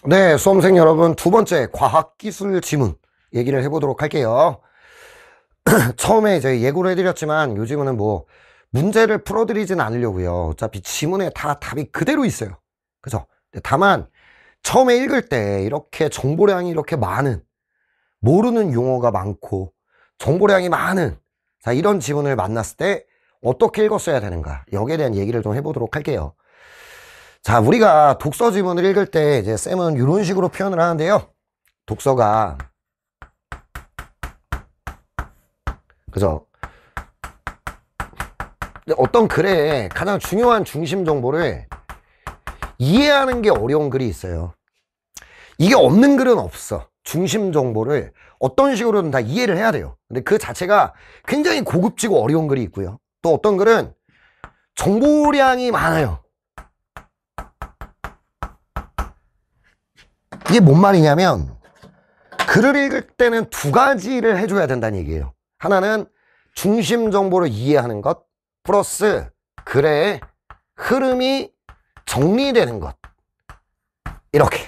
네, 수험생 여러분, 두 번째 과학기술 지문 얘기를 해보도록 할게요. 처음에 이제 예고를 해드렸지만 요즘은 뭐 문제를 풀어드리진 않으려고요. 어차피 지문에 다 답이 그대로 있어요. 그죠? 다만 처음에 읽을 때 이렇게 정보량이 이렇게 많은, 모르는 용어가 많고 정보량이 많은 이런 지문을 만났을 때 어떻게 읽었어야 되는가, 여기에 대한 얘기를 좀 해보도록 할게요. 자, 우리가 독서 지문을 읽을 때 이제 쌤은 이런 식으로 표현을 하는데요. 독서가, 그죠? 어떤 글에 가장 중요한 중심 정보를 이해하는 게 어려운 글이 있어요. 이게 없는 글은 없어. 중심 정보를 어떤 식으로든 다 이해를 해야 돼요. 근데 그 자체가 굉장히 고급지고 어려운 글이 있고요. 또 어떤 글은 정보량이 많아요. 이게 뭔 말이냐면 글을 읽을 때는 두 가지를 해줘야 된다는 얘기예요. 하나는 중심 정보를 이해하는 것 플러스 글의 흐름이 정리되는 것, 이렇게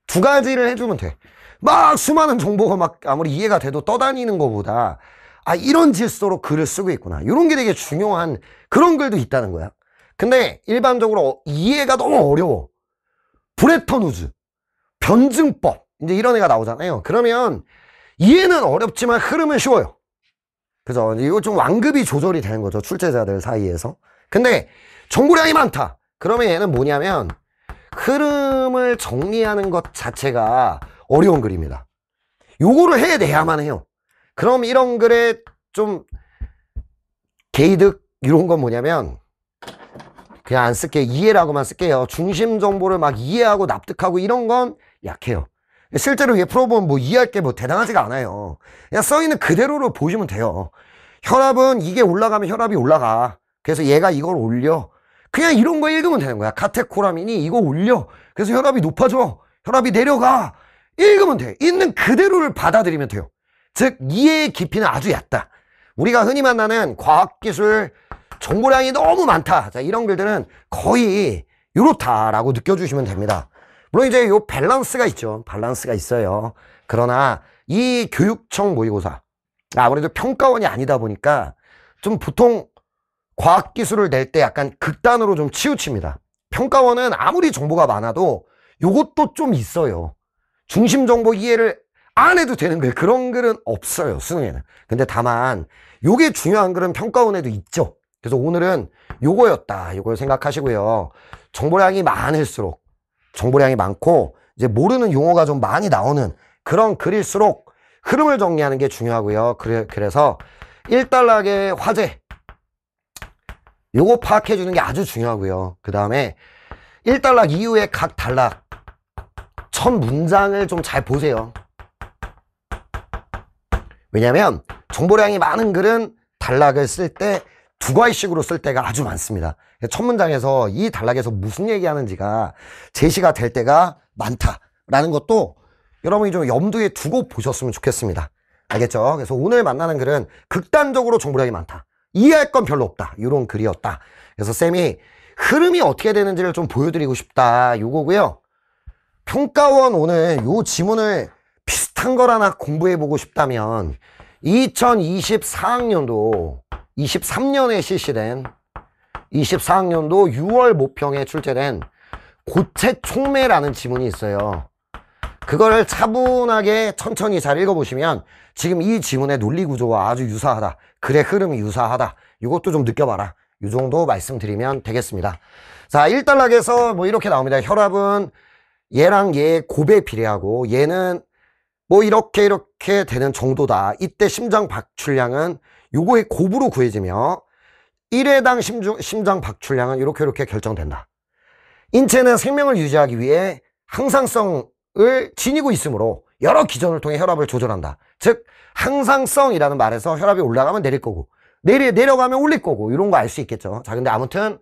두 가지를 해주면 돼. 막 수많은 정보가 막 아무리 이해가 돼도 떠다니는 것보다 이런 질서로 글을 쓰고 있구나, 이런 게 되게 중요한 그런 글도 있다는 거야. 근데 일반적으로 이해가 너무 어려워. 브레턴 우즈, 변증법, 이제 이런 애가 나오잖아요. 그러면 이해는 어렵지만 흐름은 쉬워요. 그죠? 이거 좀 완급이 조절이 되는 거죠, 출제자들 사이에서. 근데 정보량이 많다. 그러면 얘는 뭐냐면 흐름을 정리하는 것 자체가 어려운 글입니다. 요거를 해내야만 해요. 그럼 이런 글에 좀 개이득 이런 건 뭐냐면 그냥 안 쓸게요. 이해라고만 쓸게요. 중심 정보를 막 이해하고 납득하고 이런 건 약해요. 실제로 얘 풀어보면 뭐 이해할 게 뭐 대단하지가 않아요. 그냥 써있는 그대로로 보시면 돼요. 혈압은 이게 올라가면 혈압이 올라가. 그래서 얘가 이걸 올려. 그냥 이런 거 읽으면 되는 거야. 카테코라민이 이거 올려. 그래서 혈압이 높아져. 혈압이 내려가. 읽으면 돼. 있는 그대로를 받아들이면 돼요. 즉 이해의 깊이는 아주 얕다. 우리가 흔히 만나는 과학기술 정보량이 너무 많다, 자, 이런 글들은 거의 이렇다라고 느껴주시면 됩니다. 물론 이제 요 밸런스가 있죠. 밸런스가 있어요. 그러나 이 교육청 모의고사 아무래도 평가원이 아니다 보니까 좀 보통 과학기술을 낼 때 약간 극단으로 좀 치우칩니다. 평가원은 아무리 정보가 많아도 요것도 좀 있어요. 중심 정보 이해를 안 해도 되는 글, 그런 글은 없어요, 수능에는. 근데 다만 요게 중요한 글은 평가원에도 있죠. 그래서 오늘은 요거였다, 요걸 생각하시고요. 정보량이 많을수록, 정보량이 많고 이제 모르는 용어가 좀 많이 나오는 그런 글일수록 흐름을 정리하는 게 중요하고요. 그래서 1단락의 화제, 요거 파악해 주는 게 아주 중요하고요. 그 다음에 1단락 이후에 각 단락 첫 문장을 좀 잘 보세요. 왜냐면 정보량이 많은 글은 단락을 쓸 때 두 가지식으로 쓸 때가 아주 많습니다. 첫 문장에서 이 단락에서 무슨 얘기하는지가 제시가 될 때가 많다라는 것도 여러분이 좀 염두에 두고 보셨으면 좋겠습니다. 알겠죠? 그래서 오늘 만나는 글은 극단적으로 정보량이 많다, 이해할 건 별로 없다, 이런 글이었다. 그래서 쌤이 흐름이 어떻게 되는지를 좀 보여드리고 싶다, 요거고요. 평가원 오늘 요 지문을 비슷한 걸 하나 공부해보고 싶다면 2024학년도 23년에 실시된 24학년도 6월 모평에 출제된 고체촉매라는 지문이 있어요. 그걸 차분하게 천천히 잘 읽어보시면 지금 이 지문의 논리구조와 아주 유사하다, 글의 흐름이 유사하다, 이것도 좀 느껴봐라, 이 정도 말씀드리면 되겠습니다. 자, 1단락에서 뭐 이렇게 나옵니다. 혈압은 얘랑 얘의 곱에 비례하고 얘는 뭐 이렇게 되는 정도다. 이때 심장 박출량은 요거의 곱으로 구해지며 1회당 심장 박출량은 이렇게 결정된다. 인체는 생명을 유지하기 위해 항상성을 지니고 있으므로 여러 기전을 통해 혈압을 조절한다. 즉 항상성이라는 말에서 혈압이 올라가면 내릴 거고 내려가면 올릴 거고, 이런 거 알 수 있겠죠. 자, 근데 아무튼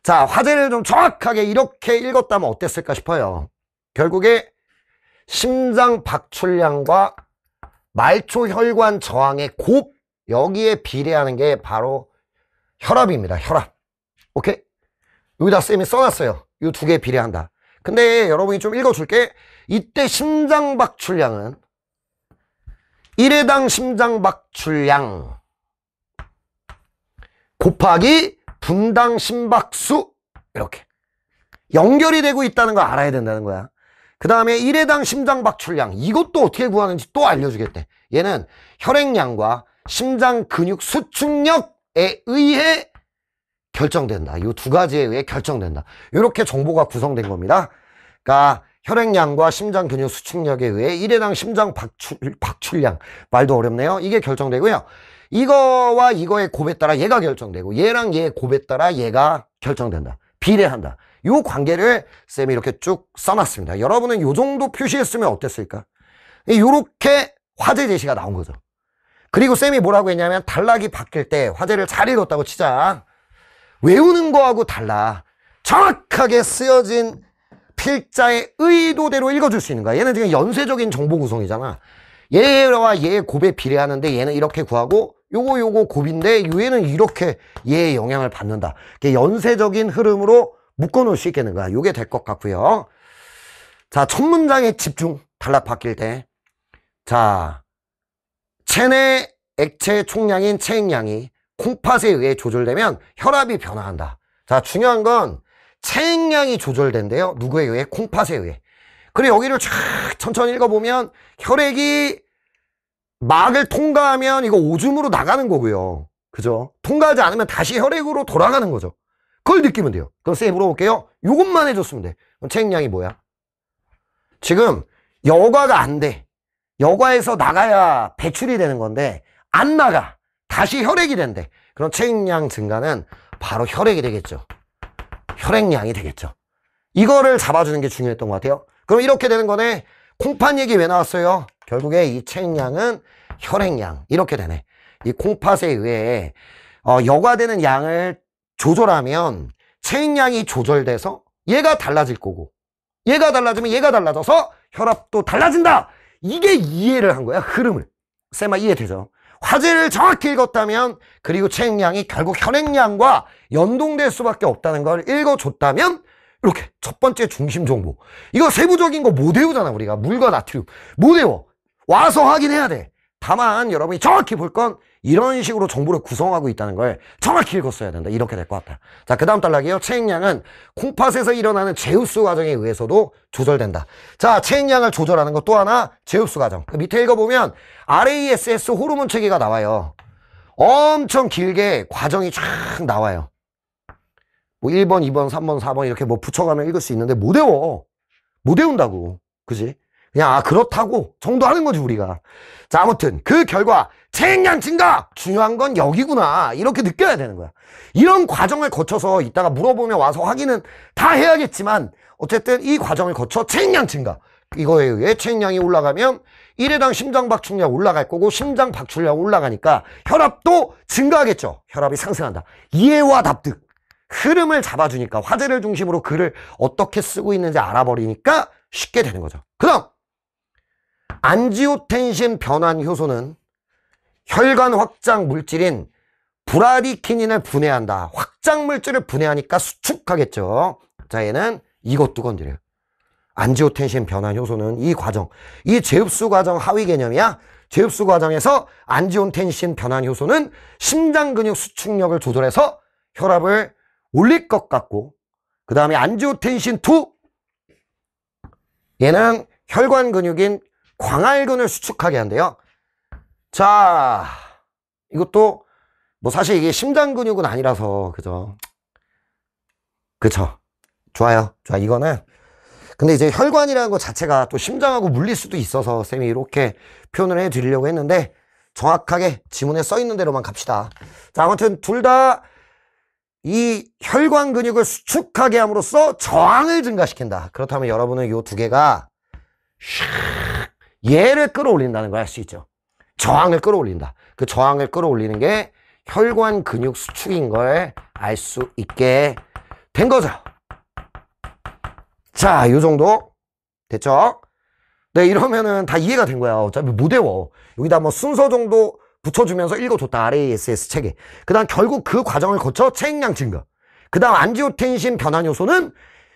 자, 화제를 좀 정확하게 이렇게 읽었다면 어땠을까 싶어요. 결국에 심장 박출량과 말초 혈관 저항의 곱, 여기에 비례하는 게 바로 혈압입니다. 혈압. 오케이? 여기다 쌤이 써놨어요. 이 두 개에 비례한다. 근데 여러분이 좀 읽어줄게. 이때 심장박출량은 1회당 심장박출량 곱하기 분당 심박수 이렇게 연결이 되고 있다는 걸 알아야 된다는 거야. 그 다음에 1회당 심장박출량 이것도 어떻게 구하는지 또 알려주겠대. 얘는 혈액량과 심장 근육 수축력에 의해 결정된다. 이 두 가지에 의해 결정된다. 이렇게 정보가 구성된 겁니다. 그러니까 혈액량과 심장 근육 수축력에 의해 1회당 심장 박출량 말도 어렵네요. 이게 결정되고요. 이거와 이거의 곱에 따라 얘가 결정되고 얘랑 얘의 곱에 따라 얘가 결정된다. 비례한다. 이 관계를 쌤이 이렇게 쭉 써놨습니다. 여러분은 이 정도 표시했으면 어땠을까? 이렇게 화제 제시가 나온 거죠. 그리고 쌤이 뭐라고 했냐면 단락이 바뀔 때 화제를 잘 읽었다고 치자. 외우는 거하고 달라. 정확하게 쓰여진 필자의 의도대로 읽어줄 수 있는 거야. 얘는 지금 연쇄적인 정보 구성이잖아. 얘와 얘의 곱에 비례하는데 얘는 이렇게 구하고 요거 곱인데 얘는 이렇게 얘의 영향을 받는다. 연쇄적인 흐름으로 묶어놓을 수 있겠는 거야. 요게 될 것 같고요. 자, 첫 문장에 집중. 단락 바뀔 때. 자, 체내 액체 총량인 체액량이 콩팥에 의해 조절되면 혈압이 변화한다. 자, 중요한 건 체액량이 조절된대요. 누구에 의해? 콩팥에 의해. 그리고 여기를 쫙 천천히 읽어보면 혈액이 막을 통과하면 이거 오줌으로 나가는 거고요. 그죠? 통과하지 않으면 다시 혈액으로 돌아가는 거죠. 그걸 느끼면 돼요. 그럼 쌤이 물어볼게요. 이것만 해줬으면 돼. 그럼 체액량이 뭐야? 지금 여과가 안 돼. 여과에서 나가야 배출이 되는 건데 안 나가. 다시 혈액이 된대. 그럼 체액량 증가는 바로 혈액이 되겠죠. 혈액량이 되겠죠. 이거를 잡아주는 게 중요했던 것 같아요. 그럼 이렇게 되는 거네. 콩팥 얘기 왜 나왔어요? 결국에 이 체액량은 혈액량 이렇게 되네. 이 콩팥에 의해 여과되는 양을 조절하면 체액량이 조절돼서 얘가 달라질 거고 얘가 달라지면 얘가 달라져서 혈압도 달라진다. 이게 이해를 한 거야. 흐름을. 쌤아 이해되죠? 화제를 정확히 읽었다면 그리고 체액량이 결국 혈액량과 연동될 수밖에 없다는 걸 읽어줬다면 이렇게 첫 번째 중심 정보. 이거 세부적인 거 못 외우잖아 우리가. 물과 나트륨 못 외워. 와서 확인해야 돼. 다만 여러분이 정확히 볼 건 이런 식으로 정보를 구성하고 있다는 걸 정확히 읽었어야 된다. 이렇게 될 것 같다. 자, 그 다음 단락이에요. 체액량은 콩팥에서 일어나는 제흡수 과정에 의해서도 조절된다. 자, 체액량을 조절하는 것 또 하나 제흡수 과정. 그 밑에 읽어보면 RASS 호르몬 체계가 나와요. 엄청 길게 과정이 쫙 나와요. 뭐 1번, 2번, 3번, 4번 이렇게 뭐 붙여가면 읽을 수 있는데 못 외워. 못 외운다고. 그지? 그냥 그렇다고 정도 하는 거지 우리가. 자, 아무튼 그 결과 체액량 증가! 중요한 건 여기구나. 이렇게 느껴야 되는 거야. 이런 과정을 거쳐서 이따가 물어보면 와서 확인은 다 해야겠지만 어쨌든 이 과정을 거쳐 체액량 증가. 이거에 의해 체액량이 올라가면 1회당 심장박출량 올라갈 거고 심장박출량 올라가니까 혈압도 증가하겠죠. 혈압이 상승한다. 이해와 납득. 흐름을 잡아주니까 화제를 중심으로 글을 어떻게 쓰고 있는지 알아버리니까 쉽게 되는 거죠. 그 다음 안지오텐신 변환 효소는 혈관 확장 물질인 브라디키닌을 분해한다. 확장 물질을 분해하니까 수축하겠죠. 자, 얘는 이것도 건드려요. 안지오텐신 변환 효소는 이 과정, 이 제흡수 과정 하위 개념이야. 제흡수 과정에서 안지오텐신 변환 효소는 심장 근육 수축력을 조절해서 혈압을 올릴 것 같고, 그 다음에 안지오텐신 2 얘는 혈관 근육인 광활근을 수축하게 한대요. 자, 이것도 뭐 사실 이게 심장 근육은 아니라서 그죠? 그쵸? 좋아요. 좋아. 이거는 근데 이제 혈관이라는 것 자체가 또 심장하고 물릴 수도 있어서 쌤이 이렇게 표현을 해드리려고 했는데 정확하게 지문에 써 있는 대로만 갑시다. 자, 아무튼 둘 다 이 혈관 근육을 수축하게 함으로써 저항을 증가시킨다. 그렇다면 여러분은 이 두 개가 얘를 끌어올린다는 걸 알 수 있죠. 저항을 끌어올린다. 그 저항을 끌어올리는 게 혈관 근육 수축인 걸 알 수 있게 된 거죠. 자, 요 정도 됐죠? 네, 이러면은 다 이해가 된 거야. 어차피 못 외워. 여기다 뭐 순서 정도 붙여주면서 읽어줬다. RASS 체계. 그 다음 결국 그 과정을 거쳐 체액량 증가. 그 다음 안지오텐신 변환 요소는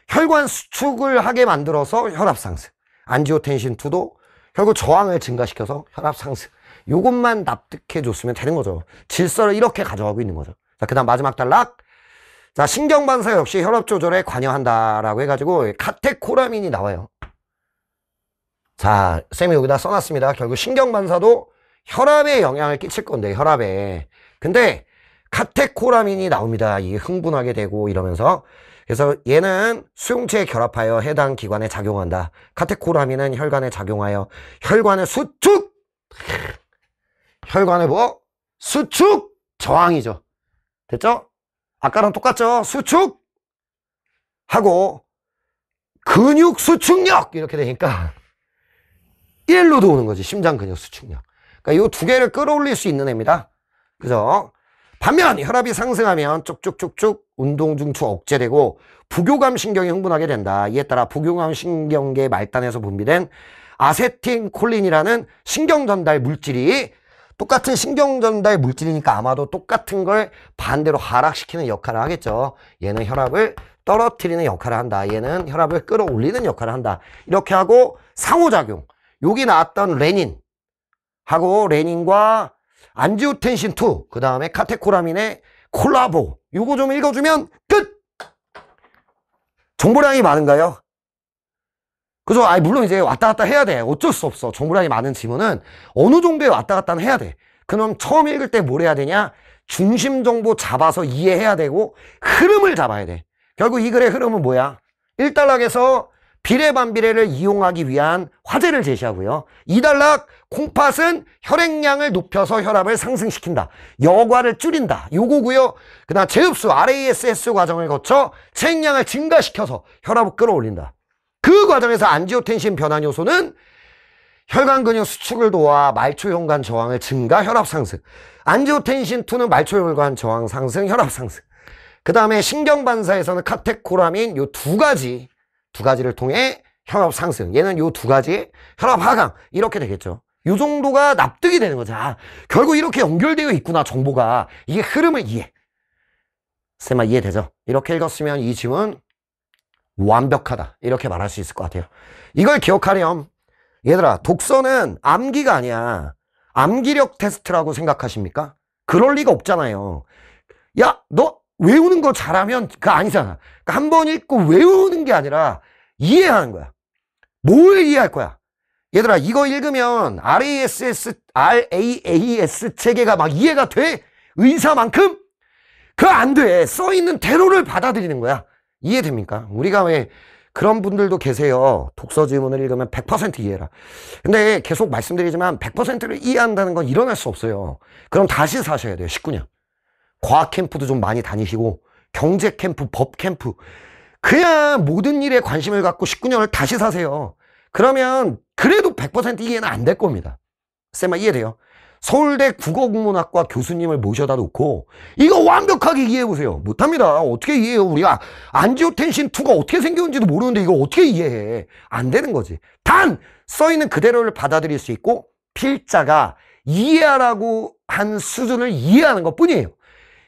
혈관 수축을 하게 만들어서 혈압 상승. 안지오텐신 2도 결국 저항을 증가시켜서 혈압 상승. 요것만 납득해 줬으면 되는 거죠. 질서를 이렇게 가져가고 있는 거죠. 자, 그 다음 마지막 단락. 자, 신경반사 역시 혈압 조절에 관여한다라고 해가지고 카테코라민이 나와요. 자, 쌤이 여기다 써놨습니다. 결국 신경반사도 혈압에 영향을 끼칠 건데, 혈압에. 근데 카테코라민이 나옵니다. 이게 흥분하게 되고 이러면서. 그래서 얘는 수용체에 결합하여 해당 기관에 작용한다. 카테코라민은 혈관에 작용하여 혈관의 수축! 혈관의 뭐? 수축! 저항이죠. 됐죠? 아까랑 똑같죠? 수축! 하고 근육 수축력! 이렇게 되니까 일로도 오는 거지. 심장 근육 수축력. 그러니까 이 두 개를 끌어올릴 수 있는 애입니다. 그죠? 반면 혈압이 상승하면 쭉쭉쭉쭉 운동 중추 억제되고 부교감 신경이 흥분하게 된다. 이에 따라 부교감 신경계 말단에서 분비된 아세틸콜린이라는 신경 전달 물질이 똑같은 신경 전달 물질이니까 아마도 똑같은 걸 반대로 하락시키는 역할을 하겠죠. 얘는 혈압을 떨어뜨리는 역할을 한다. 얘는 혈압을 끌어올리는 역할을 한다. 이렇게 하고 상호작용. 여기 나왔던 레닌하고 레닌과 안지오텐신 2, 그 다음에 카테코라민의 콜라보. 요거 좀 읽어주면 끝! 정보량이 많은가요? 그죠? 아니, 물론 이제 왔다 갔다 해야 돼. 어쩔 수 없어. 정보량이 많은 지문은 어느 정도에 왔다 갔다는 해야 돼. 그럼 처음 읽을 때 뭘 해야 되냐? 중심 정보 잡아서 이해해야 되고 흐름을 잡아야 돼. 결국 이 글의 흐름은 뭐야? 1단락에서 비례반비례를 이용하기 위한 화제를 제시하고요. 2단락 콩팥은 혈액량을 높여서 혈압을 상승시킨다. 여과를 줄인다. 요거고요. 그 다음 제흡수 RASS 과정을 거쳐 체액량을 증가시켜서 혈압을 끌어올린다. 그 과정에서 안지오텐신 변환 요소는 혈관 근육 수축을 도와 말초혈관 저항을 증가, 혈압 상승. 안지오텐신 2는 말초혈관 저항 상승, 혈압 상승. 그 다음에 신경반사에서는 카테코라민 요 두 가지를 통해 혈압 상승. 얘는 요 두 가지 혈압 하강. 이렇게 되겠죠. 요 정도가 납득이 되는 거죠. 아, 결국 이렇게 연결되어 있구나, 정보가. 이게 흐름을 이해. 쌤아, 이해되죠? 이렇게 읽었으면 이 지문 완벽하다. 이렇게 말할 수 있을 것 같아요. 이걸 기억하렴. 얘들아, 독서는 암기가 아니야. 암기력 테스트라고 생각하십니까? 그럴 리가 없잖아요. 야, 너 외우는 거 잘하면 그거 아니잖아. 그러니까 한 번 읽고 외우는 게 아니라 이해하는 거야. 뭘 이해할 거야? 얘들아, 이거 읽으면 RASS 체계가 막 이해가 돼? 의사만큼? 그거 안 돼. 써있는 대로를 받아들이는 거야. 이해됩니까? 우리가 왜 그런 분들도 계세요. 독서 지문을 읽으면 100% 이해해라. 근데 계속 말씀드리지만 100%를 이해한다는 건 일어날 수 없어요. 그럼 다시 사셔야 돼요. 19년. 과학 캠프도 좀 많이 다니시고 경제 캠프, 법 캠프. 그냥 모든 일에 관심을 갖고 19년을 다시 사세요. 그러면 그래도 100% 이해는 안 될 겁니다. 쌤아, 이해돼요? 서울대 국어국문학과 교수님을 모셔다 놓고 이거 완벽하게 이해해보세요. 못합니다. 어떻게 이해해요? 우리가 안지오텐신 2가 어떻게 생겼는지도 모르는데 이걸 어떻게 이해해? 안 되는 거지. 단 써있는 그대로를 받아들일 수 있고 필자가 이해하라고 한 수준을 이해하는 것뿐이에요.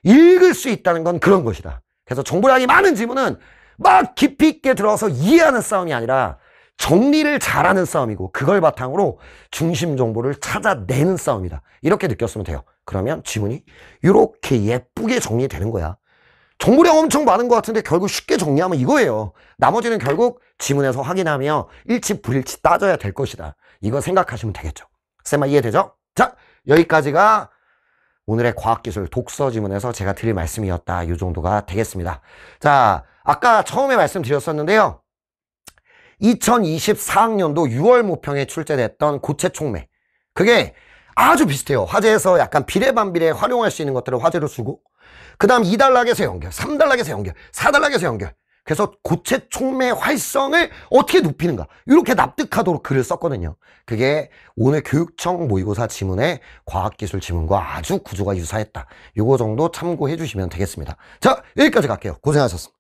읽을 수 있다는 건 그런 것이다. 그래서 정보량이 많은 지문은 막 깊이 있게 들어서 이해하는 싸움이 아니라 정리를 잘하는 싸움이고 그걸 바탕으로 중심 정보를 찾아내는 싸움이다. 이렇게 느꼈으면 돼요. 그러면 지문이 이렇게 예쁘게 정리되는 거야. 정보량 엄청 많은 것 같은데 결국 쉽게 정리하면 이거예요. 나머지는 결국 지문에서 확인하며 일치 불일치 따져야 될 것이다. 이거 생각하시면 되겠죠. 쌤아, 이해되죠? 자, 여기까지가 오늘의 과학기술 독서 지문에서 제가 드릴 말씀이었다. 이 정도가 되겠습니다. 자, 아까 처음에 말씀드렸었는데요. 2024학년도 6월 모평에 출제됐던 고체촉매. 그게 아주 비슷해요. 화제에서 약간 비례반비례에 활용할 수 있는 것들을 화제로 주고 그 다음 2단락에서 연결, 3단락에서 연결, 4단락에서 연결. 그래서 고체촉매 활성을 어떻게 높이는가 이렇게 납득하도록 글을 썼거든요. 그게 오늘 교육청 모의고사 지문의 과학기술 지문과 아주 구조가 유사했다. 요거 정도 참고해 주시면 되겠습니다. 자, 여기까지 갈게요. 고생하셨습니다.